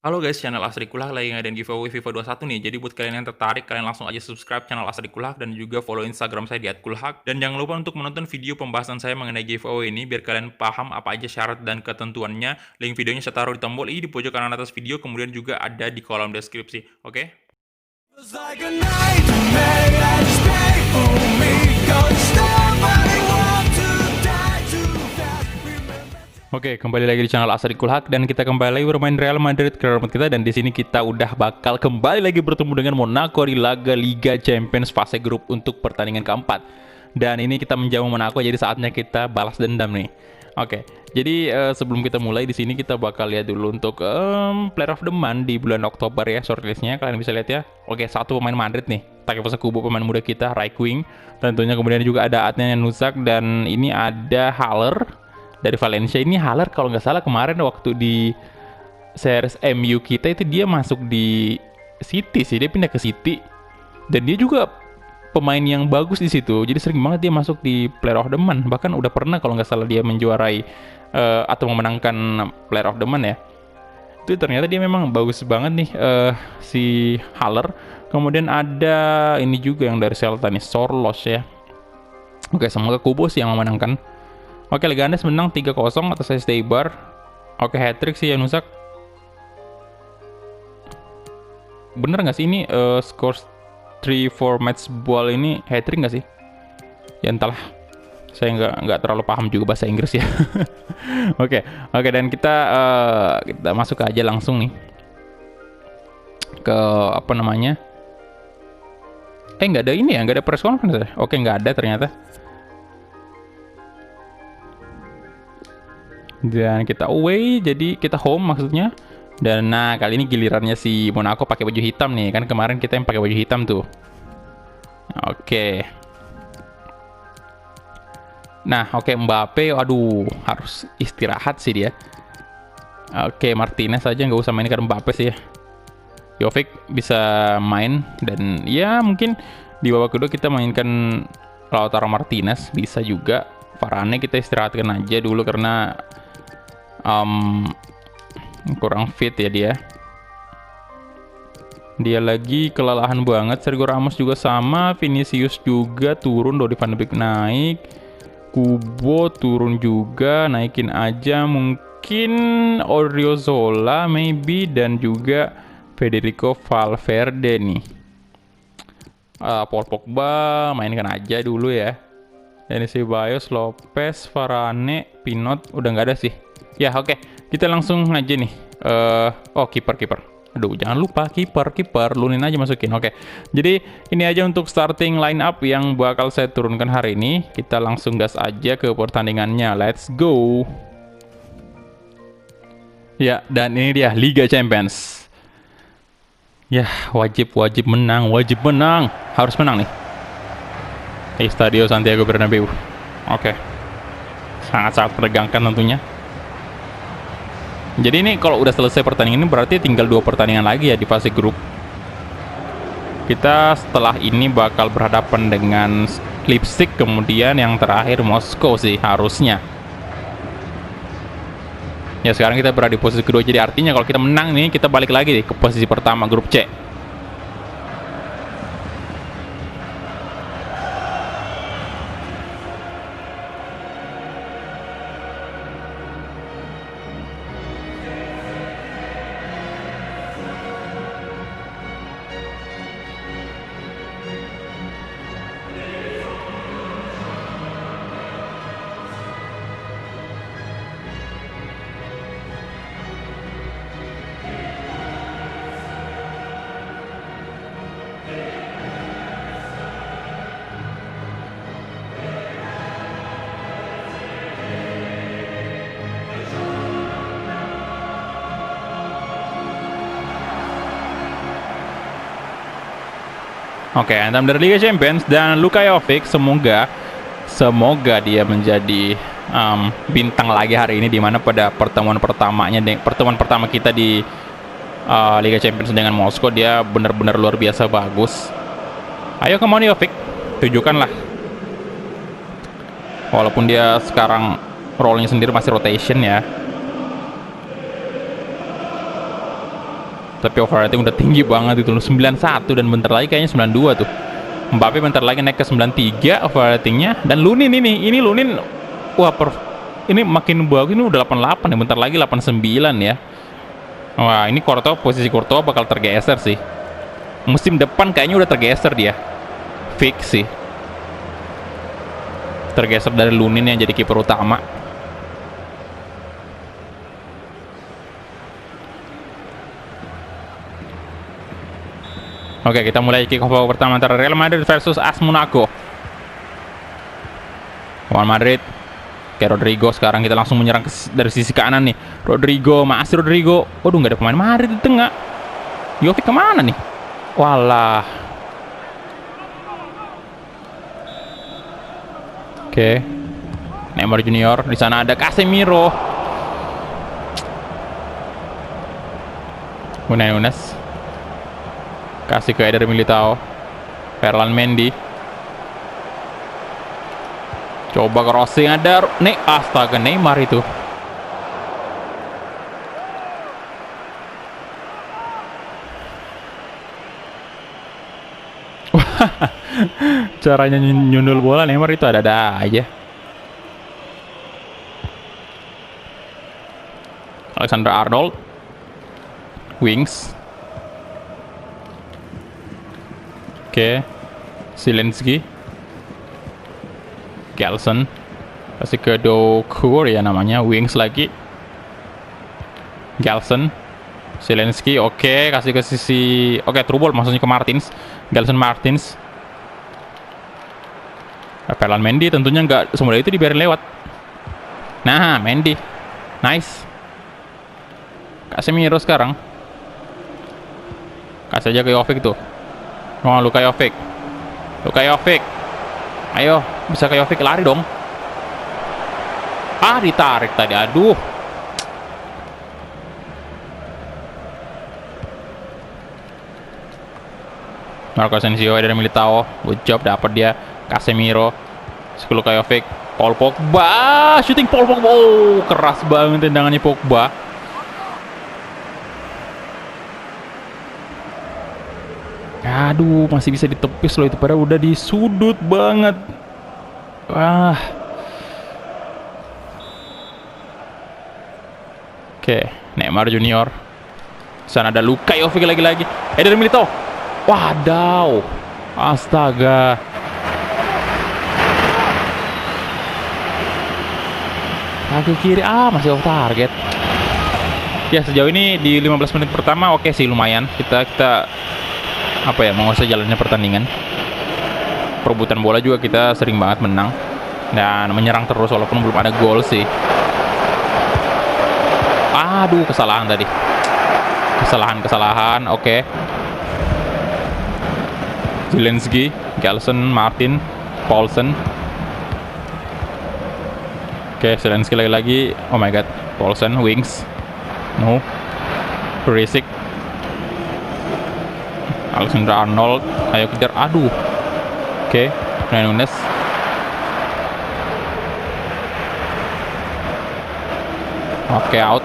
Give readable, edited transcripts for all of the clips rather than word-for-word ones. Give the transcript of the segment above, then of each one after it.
Halo guys, channel Asri Kulak lagi ngadain giveaway FIFA 21 nih. Jadi buat kalian yang tertarik, kalian langsung aja subscribe channel Asri Kulak dan juga follow Instagram saya di @kulhak. Dan jangan lupa untuk menonton video pembahasan saya mengenai giveaway ini biar kalian paham apa aja syarat dan ketentuannya. Link videonya saya taruh di tombol i di pojok kanan atas video, kemudian juga ada di kolom deskripsi. Oke? Feels like a nightmare that's made for me. Don't stop, I want to die too fast. Remember. Oke, kembali lagi di channel Asri Kulhak dan kita kembali lagi bermain Real Madrid ke rumah kita, dan di sini kita udah bakal kembali lagi bertemu dengan Monaco di laga Liga Champions fase grup untuk pertandingan keempat. Dan ini kita menjamu Monaco, jadi saatnya kita balas dendam nih. Oke, jadi sebelum kita mulai di sini kita bakal lihat dulu untuk Player of the Month di bulan Oktober ya, shortlistnya kalian bisa lihat ya. Oke, satu pemain Madrid nih, Takefusa Kubo, pemain muda kita, right wing. Tentunya kemudian juga ada Adnan Nusak dan ini ada Haller dari Valencia. Ini Haller kalau nggak salah kemarin waktu di series MU kita itu dia masuk di City sih, dia pindah ke City dan dia juga pemain yang bagus di situ. Jadi sering banget dia masuk di Player of the Month. Bahkan udah pernah kalau nggak salah dia menjuarai atau memenangkan Player of the Month ya. Itu ternyata dia memang bagus banget nih si Haller. Kemudian ada ini juga yang dari Celta nih, Sorlos ya. Oke, semoga Kubo sih yang memenangkan. Oke, Leganes menang 3-0 atas SD Eibar. Oke, hat-trick sih Yanusak. Bener nggak sih ini skor 3-4 match ball ini hat-trick nggak sih? Ya entahlah. Saya nggak terlalu paham juga bahasa Inggris ya. Oke, dan kita masuk aja langsung nih ke apa namanya? Nggak ada ini ya, nggak ada press conference ya? Oke, nggak ada ternyata. Dan kita away, jadi kita home maksudnya. Dan nah, kali ini gilirannya si Monaco pakai baju hitam nih. Kan kemarin kita yang pakai baju hitam tuh. Oke. Nah, oke, Mbappe, aduh, harus istirahat sih dia. Oke, Martinez aja nggak usah mainkan Mbappe sih ya. Jovic bisa main, dan ya mungkin di babak kedua kita mainkan Lautaro Martinez, bisa juga. Varane kita istirahatkan aja dulu karena kurang fit ya dia. Dia lagi kelelahan banget. Sergio Ramos juga sama, Vinicius juga turun, Donny van de Beek naik, Kubo turun juga, naikin aja mungkin Odriozola maybe, dan juga Federico Valverde nih. Paul Pogba mainkan aja dulu ya. Denis Ceballos, Lopez, Varane, Pinot udah nggak ada sih. Ya oke, kita langsung aja nih. Kiper. Aduh, jangan lupa kiper, Lunin aja masukin. Oke, jadi ini aja untuk starting line up yang bakal saya turunkan hari ini. Kita langsung gas aja ke pertandingannya. Let's go. Ya, dan ini dia Liga Champions. Ya, wajib menang, harus menang nih. Di Stadio Santiago Bernabeu. Oke. Sangat-sangat menegangkan tentunya. Jadi ini kalau udah selesai pertandingan ini berarti tinggal 2 pertandingan lagi ya di fase grup. Kita setelah ini bakal berhadapan dengan Leipzig, kemudian yang terakhir Moskow sih harusnya. Ya sekarang kita berada di posisi kedua, jadi artinya kalau kita menang nih kita balik lagi nih ke posisi pertama grup C. Oke, anthem dari Liga Champions dan Luka Jovic, semoga dia menjadi bintang lagi hari ini, di mana pada pertemuan pertama kita di Liga Champions dengan Moskow dia benar-benar luar biasa bagus. Ayo come on Jovic, tunjukkanlah. Walaupun dia sekarang role-nya sendiri masih rotation ya. Tapi overrating udah tinggi banget itu, 91 dan bentar lagi kayaknya 92 tuh. Mbappe bentar lagi naik ke 93 overratingnya. Dan Lunin ini Lunin, wah ini makin bagus, ini udah 88 ya, bentar lagi 89 ya. Wah, ini posisi Courtois bakal tergeser sih. Musim depan kayaknya udah tergeser dia. Fix sih. Tergeser dari Lunin yang jadi kiper utama. Oke, kita mulai kick off pertama antara Real Madrid versus AS Monaco. Real Madrid. Oke, Rodrigo sekarang kita langsung menyerang dari sisi kanan nih. Masih Rodrigo. Waduh, nggak ada pemain Madrid di tengah. Jovic kemana nih? Walah. Oke. Neymar Junior. Di sana ada Casemiro. Nunes. Kasih ke Eder Militao. Ferland Mendy. Coba crossing ada. Astaga, Neymar itu. Caranya nyundul bola Neymar itu ada aja. Alexander Arnold. Wings. Oke, Zelensky, Gelson, kasih ke Doucoure ya namanya, Wings lagi, Gelson, Zelensky, oke, kasih ke sisi, through ball maksudnya ke Martins, Gelson Martins, Ferland Mendy tentunya nggak semudah itu dibiarin lewat. Nah, Mendy, nice, Casemiro sekarang, kasih aja ke Jovic tuh. Oh, Luka Jovic. Ayo, bisa ke Jovic, lari dong. Ditarik tadi. Aduh. Marco Asensio dari Militao. Good job, dapat dia. Casemiro. Luka Jovic. Paul Pogba. Shooting Paul Pogba. Oh, keras banget tendangannya Pogba. Aduh, masih bisa ditepis loh itu, padahal udah di sudut banget. Oke, Neymar Junior. Sana ada Luka Jovic lagi-lagi. Eder Militao. Wadaw. Astaga. Kaki kiri, masih off target. Ya, sejauh ini di 15 menit pertama oke sih, lumayan. Kita menguasai jalannya pertandingan. Perebutan bola juga kita sering banget menang dan menyerang terus walaupun belum ada gol sih. Aduh, kesalahan tadi. Kesalahan. Oke. Zelensky, Gelson, Martin, Paulsen. Oke, Zelensky lagi. Oh my god, Paulsen, Wings. No. Perisic. Alexander Arnold, ayo kejar, aduh. Oke, Nunes. Oke, out.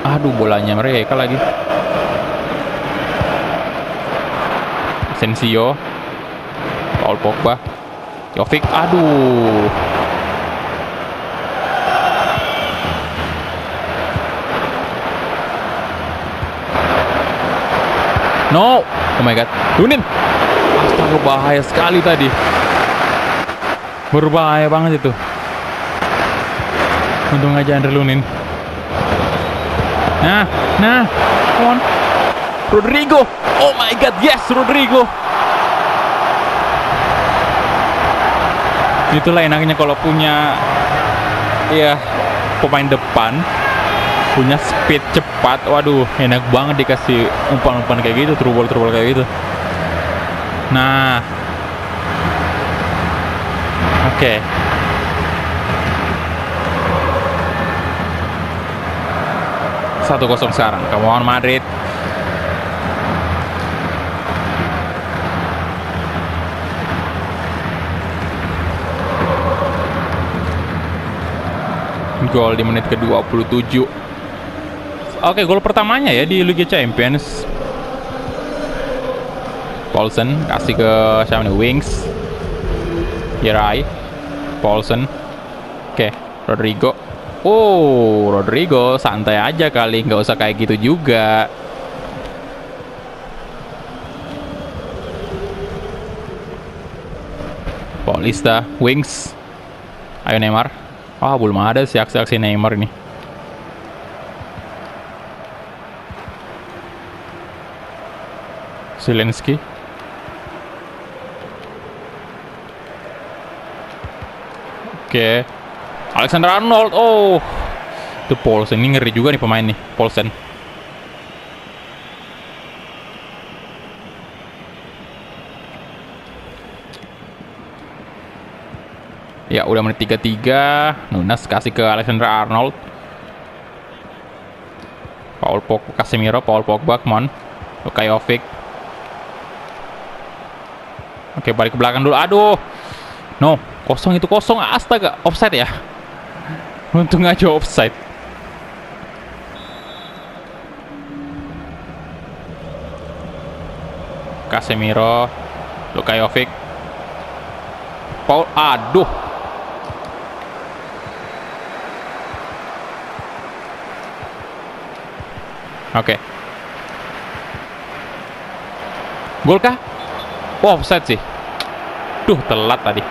Aduh, bolanya mereka lagi. Asensio, Paul Pogba, Jovic, aduh. No, oh my god, Lunin. Astaga, bahaya sekali tadi. Berbahaya banget itu. Untung aja Andre Lunin. Nah, come on. Rodrigo. Oh my god, yes, Rodrigo. Itulah enaknya kalau punya pemain depan punya speed cepat. Waduh, enak banget dikasih umpan-umpan kayak gitu, true ball kayak gitu. Nah, oke. 1-0 sekarang. Come on Madrid. Gol di menit ke-27. Oke, gol pertamanya ya di Liga Champions. Paulsen kasih ke siapa nih? Wings. Yerai. Paulsen. Oke, Rodrigo. Oh, Rodrigo santai aja kali, nggak usah kayak gitu juga. Paulista, Wings. Ayo Neymar. Wah, belum ada sih aksi-aksi Neymar ini. Zelensky. Oke. Alexander Arnold. Oh. Itu Paulsen, ini ngeri juga nih pemain nih, Paulsen. Ya, udah menit 33. Nunes kasih ke Alexander Arnold. Paul Pogba, Casemiro, Paul Pogba, come on. Jovic. Oke, balik ke belakang dulu. Aduh. No, kosong itu kosong. Astaga, offside ya. Untung aja offside. Casemiro, Jovic. Paul, aduh. Oke. Gol kah? Oh, offside sih. Duh, telat tadi.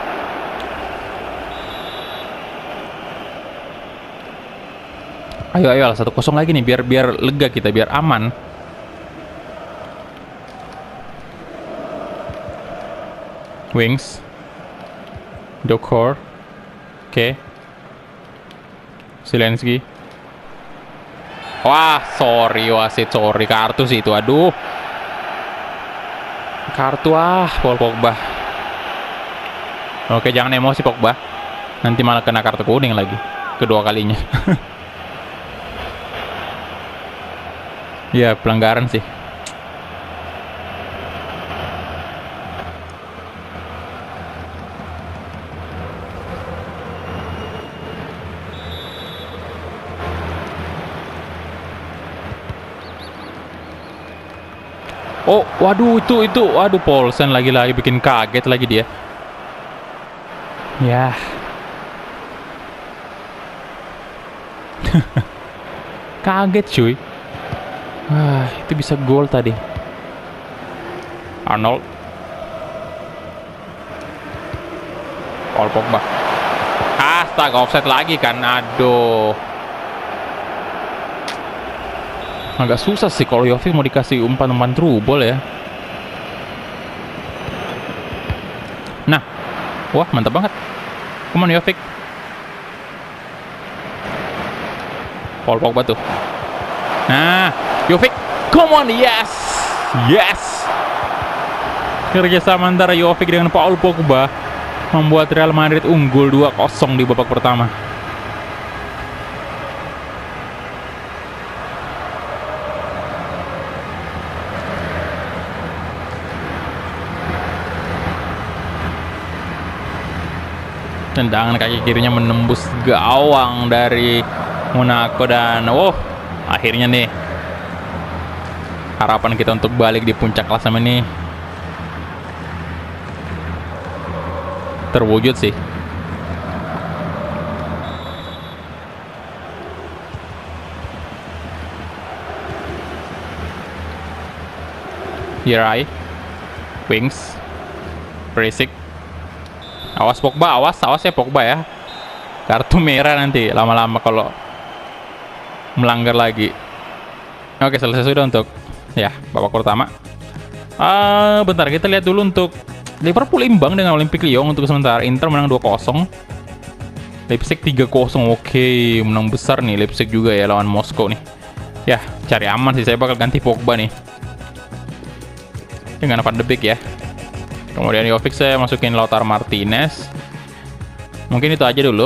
Ayo, ayo, 1-0 lagi nih, biar lega kita, biar aman. Wings. Dokor. Oke. Zelensky. Wah, sorry wasit, sorry, kartu sih itu, aduh. Kartu Paul Pogba. Oke, jangan emosi Pogba. Nanti malah kena kartu kuning lagi. Kedua kalinya. Ya, pelanggaran sih. Oh, waduh itu, waduh Paulsen lagi-lagi bikin kaget lagi dia. Ya. Kaget cuy. Wah, itu bisa gol tadi. Arnold. Paul Pogba. Astaga, offside lagi kan. Aduh. Agak susah sih kalau Jovic mau dikasih umpan-umpan true ball ya. Nah, wah mantap banget. Come on Jovic. Paul Pogba tuh. Nah, Jovic, come on, yes, yes. Kerjasama antara Jovic dengan Paul Pogba membuat Real Madrid unggul 2-0 di babak pertama. Tendangan kaki kirinya menembus gawang dari Monaco dan akhirnya nih harapan kita untuk balik di puncak klasemen ini terwujud sih. Yerai, Wings, Perisic. Awas Pogba, awas ya Pogba ya. Kartu merah nanti lama-lama kalau melanggar lagi. Oke, selesai sudah untuk ya babak pertama. Bentar kita lihat dulu untuk Liverpool imbang dengan Olympique Lyon untuk sementara. Inter menang 2-0. Leipzig 3-0. Oke, menang besar nih Leipzig juga ya lawan Moskow nih. Ya, cari aman sih, saya bakal ganti Pogba nih dengan Van de Beek ya. Kemudian Jovic saya masukin Lautaro Martinez. Mungkin itu aja dulu.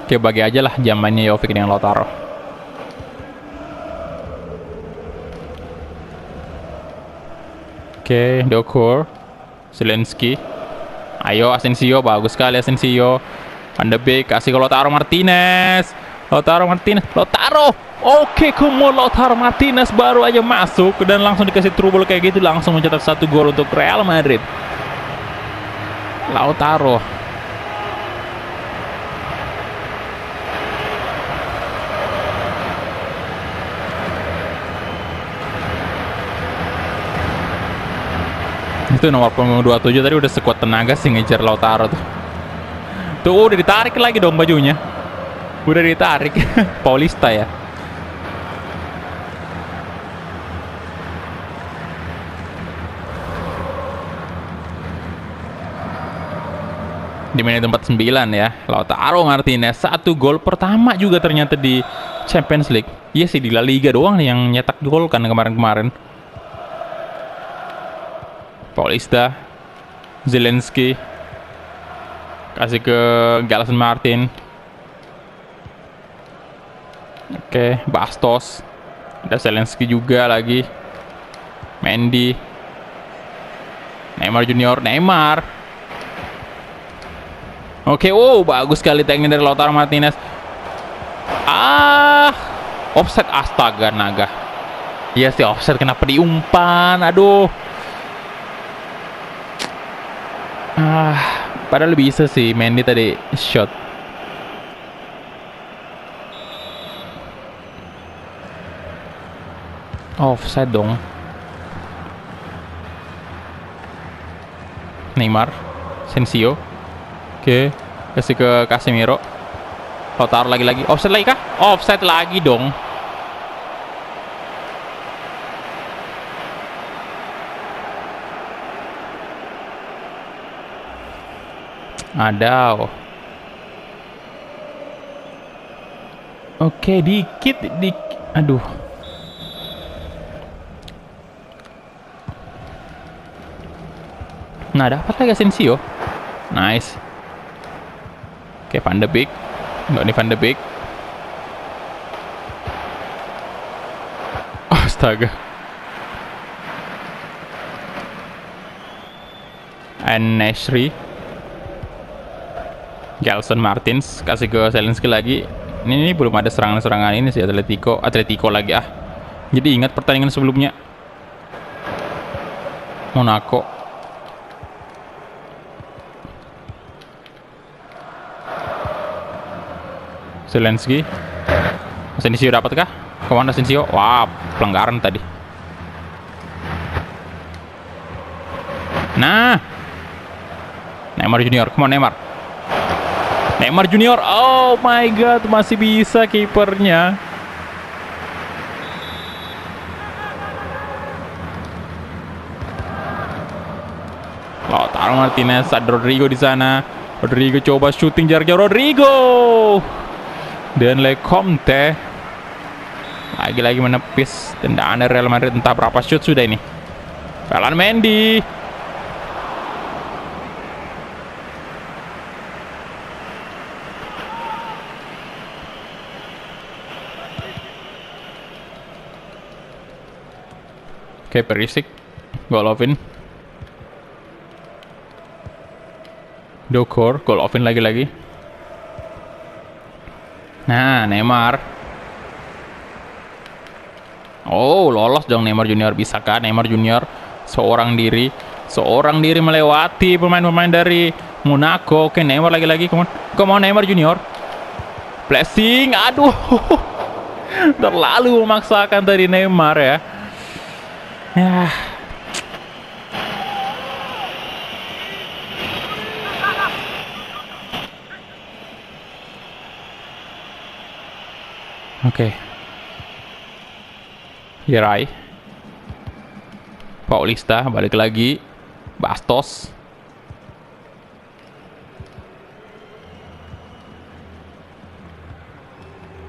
Oke, bagi aja lah zamannya Jovic dengan Lautaro. Oke, Dokor, Zelensky, Ayo Asensio, bagus sekali Asensio. Van de Beek kasih ke Lautaro Martinez. Lautaro. Oke, kemudian Lautaro Martinez baru aja masuk dan langsung dikasih trouble kayak gitu, langsung mencetak 1 gol untuk Real Madrid. Lautaro. Itu nomor punggung 27 tadi udah sekuat tenaga sih ngejar Lautaro tuh. Tuh udah ditarik lagi dong bajunya. Udah ditarik. Paulista ya. Di menit 49 ya, Lautaro Martinez 1 gol pertama juga ternyata di Champions League. Iya sih, di La Liga doang nih yang nyetak gol kan kemarin-kemarin. Paulista, Zelensky kasih ke Gelson Martin. Oke, Bastos. Ada Zelensky juga lagi. Mendy. Neymar Junior, Neymar. Oke, wow, bagus sekali tackling dari Lautaro Martinez. Offside, astaga naga. Iya sih offside, kenapa diumpan? Aduh. Padahal bisa sih Mendy tadi shot. Offside dong. Neymar, Sensio. Oke, kasih ke Casemiro. Lautaro lagi-lagi. Offside lagi kah? Offside lagi dong. Ada. Oke, dikit. Aduh. Nah, dapat lagi Asensio. Nice. Oke, Van de Beek. Enggak nih Van de Beek. Astaga. An-Nesyri. Gelson Martins kasih ke Zelensky lagi. Ini belum ada serangan-serangan ini sih. Atletico lagi Jadi ingat pertandingan sebelumnya. Monaco. Zelensky. Asensio dapat kah? Kemana Asensio? Wah, pelanggaran tadi. Nah, Neymar Junior, come on Neymar. Neymar Junior, oh my god, masih bisa kipernya. Lautaro Martinez, ada Rodrigo di sana. Rodrigo coba shooting jarak jauh, Rodrigo. Dan Lecomte lagi-lagi menepis tendangan dari Real Madrid. Entah berapa shoot sudah ini. Ferland Mendy. Oke, Perisic, Golovin, Dokor, Golovin lagi-lagi. Nah, Neymar. Oh, lolos dong Neymar Junior. Bisa kan Neymar Junior seorang diri melewati pemain-pemain dari Monaco. Oke, Neymar lagi-lagi. Come on Neymar Junior. Blessing, aduh. Terlalu memaksakan tadi Neymar ya. Oke. Yeray. Paulista balik lagi. Bastos.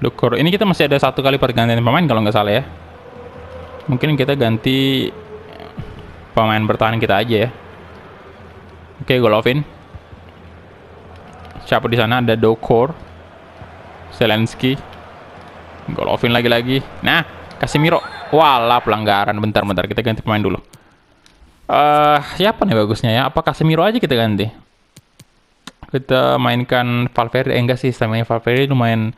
Dokor. Ini kita masih ada 1 kali pergantian pemain kalau nggak salah ya. Mungkin kita ganti pemain bertahan kita aja ya. Oke, Golovin. Siapa di sana? Ada Dokor, Zelensky, Golovin lagi-lagi. Nah, Casemiro. Walah, pelanggaran. Bentar, kita ganti pemain dulu. Siapa nih bagusnya ya? Apa Casemiro aja kita ganti? kita mainkan Valverde. Enggak sih, stamina Valverde lumayan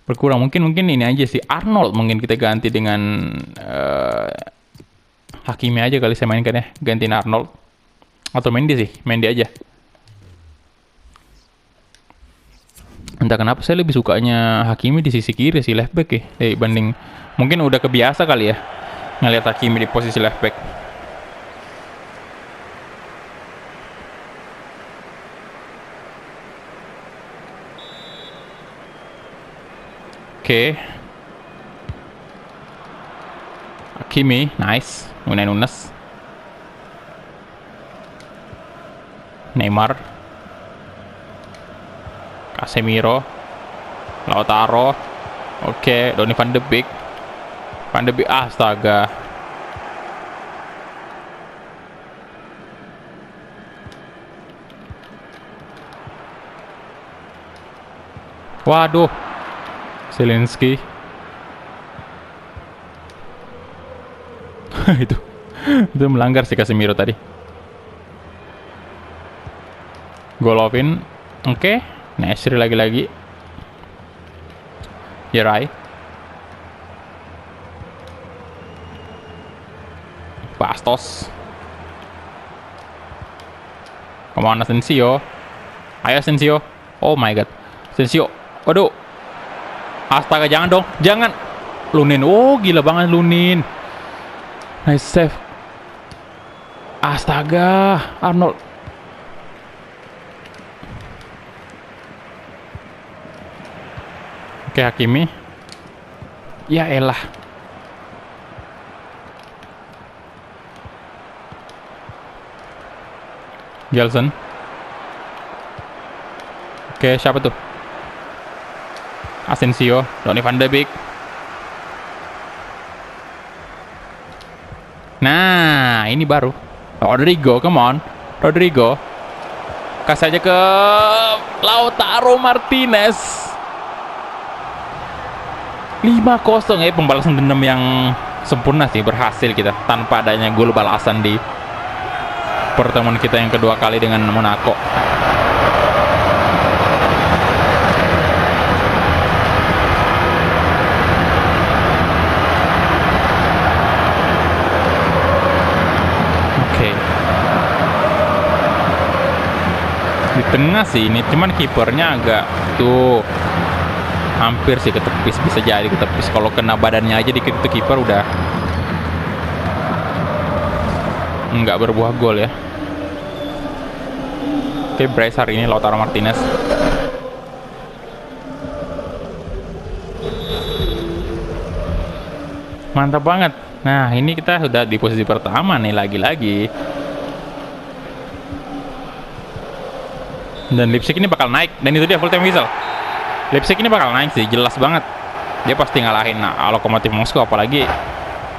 berkurang. Mungkin ini aja sih, Arnold mungkin kita ganti dengan Hakimi aja kali saya mainkan ya, gantiin Arnold. Atau Mendy sih, Mendy aja. Entah kenapa saya lebih sukanya Hakimi di sisi kiri sih, left back ya, dibanding, mungkin udah kebiasa kali ya ngelihat Hakimi di posisi left back. Oke. Hakimi, nice. Unai Nunes. Neymar. Casemiro. Lautaro. Oke, Donny van de Beek. Van de Beek, astaga. Waduh. Zelensky. itu itu melanggar sih Casemiro tadi. Golovin. Oke. Nesri lagi-lagi. Yeray. Bastos. Kemana Asensio? Ayo Asensio. Oh my god. Asensio. Waduh. Astaga, jangan dong. Jangan. Lunin. Oh, gila banget Lunin. Nice save. Astaga. Arnold. Oke, Hakimi. Ya elah. Gelson. Oke, siapa tuh? Asensio, Donny van de Beek. Nah, ini baru. Rodrigo, come on. Rodrigo. Kasih aja ke Lautaro Martinez. 5-0 ya, pembalasan dendam yang sempurna sih, berhasil kita tanpa adanya gol balasan di pertemuan kita yang kedua kali dengan Monaco. Oke. Di tengah sih ini, cuman kipernya agak tuh hampir sih ketepis, bisa jadi ketepis. Kalau kena badannya aja dikit itu kiper udah nggak berbuah gol ya. Oke, brace hari ini Lautaro Martinez. Mantap banget. Nah, ini kita sudah di posisi pertama nih lagi-lagi. Dan Leipzig ini bakal naik, dan itu dia full time whistle. Leipzig ini bakal naik sih, jelas banget. Dia pasti ngalahin Lokomotif Moskow, apalagi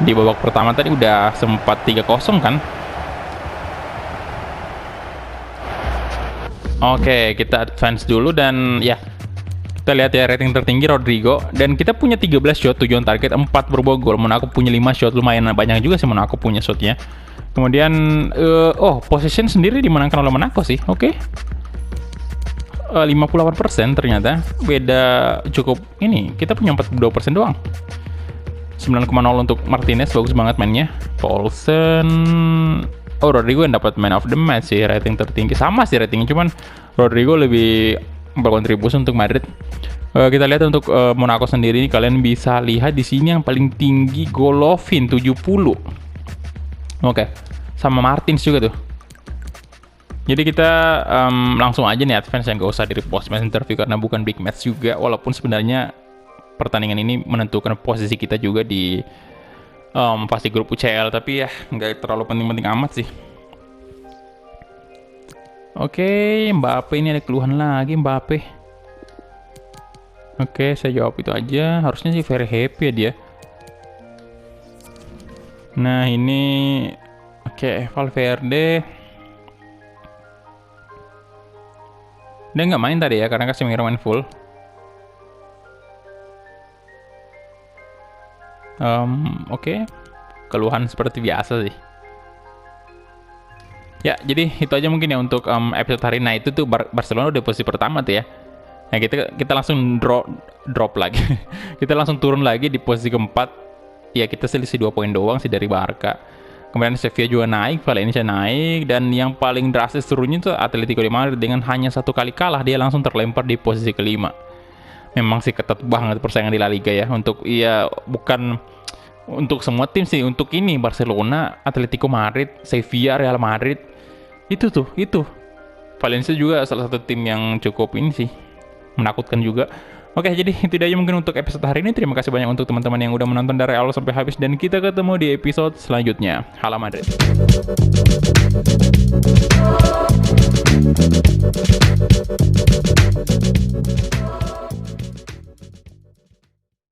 di babak pertama tadi udah sempat 3-0 kan. Oke, kita advance dulu dan ya, kita lihat ya rating tertinggi Rodrigo, dan kita punya 13 shot, 7 on target, 4 berbuah gol. Monaco punya 5 shot, lumayan banyak juga sih Monaco punya shotnya. Kemudian possession sendiri dimenangkan oleh Monaco sih. Oke. 58% ternyata, beda cukup ini. Kita punya 42% doang. 9,0 untuk Martinez, bagus banget mainnya. Paulsen, Rodrigo yang dapat man of the match sih, rating tertinggi. Sama sih ratingnya, cuman Rodrigo lebih berkontribusi untuk Madrid. Kita lihat untuk Monaco sendiri, kalian bisa lihat di sini yang paling tinggi Golovin 70. Oke, sama Martins juga tuh. Jadi kita langsung aja nih advance, yang gak usah di repost match interview karena bukan big match juga, walaupun sebenarnya pertandingan ini menentukan posisi kita juga di fase grup UCL, tapi ya nggak terlalu penting-penting amat sih. Oke, Mbappe ini ada keluhan lagi Mbappe. Oke, saya jawab itu aja. Harusnya sih very happy ya dia. Nah ini, oke, Valverde. Dia nggak main tadi ya, karena Casemiro main full. Oke. Keluhan seperti biasa sih. Ya, jadi itu aja mungkin ya untuk episode hari ini. Nah, itu tuh Barcelona udah posisi pertama tuh ya. Nah, kita langsung drop lagi. Kita langsung turun lagi di posisi keempat. Ya, kita selisih 2 poin doang sih dari Barca. Kemudian Sevilla juga naik, Valencia naik, dan yang paling drastis turunnya tuh Atletico de Madrid dengan hanya 1 kali kalah dia langsung terlempar di posisi kelima. Memang sih ketat banget persaingan di La Liga ya. Untuk ya bukan untuk semua tim sih, untuk ini Barcelona, Atletico Madrid, Sevilla, Real Madrid itu Valencia juga salah satu tim yang cukup ini sih menakutkan juga. Oke, jadi itu aja mungkin untuk episode hari ini. Terima kasih banyak untuk teman-teman yang udah menonton dari awal sampai habis, dan kita ketemu di episode selanjutnya. Hala Madrid.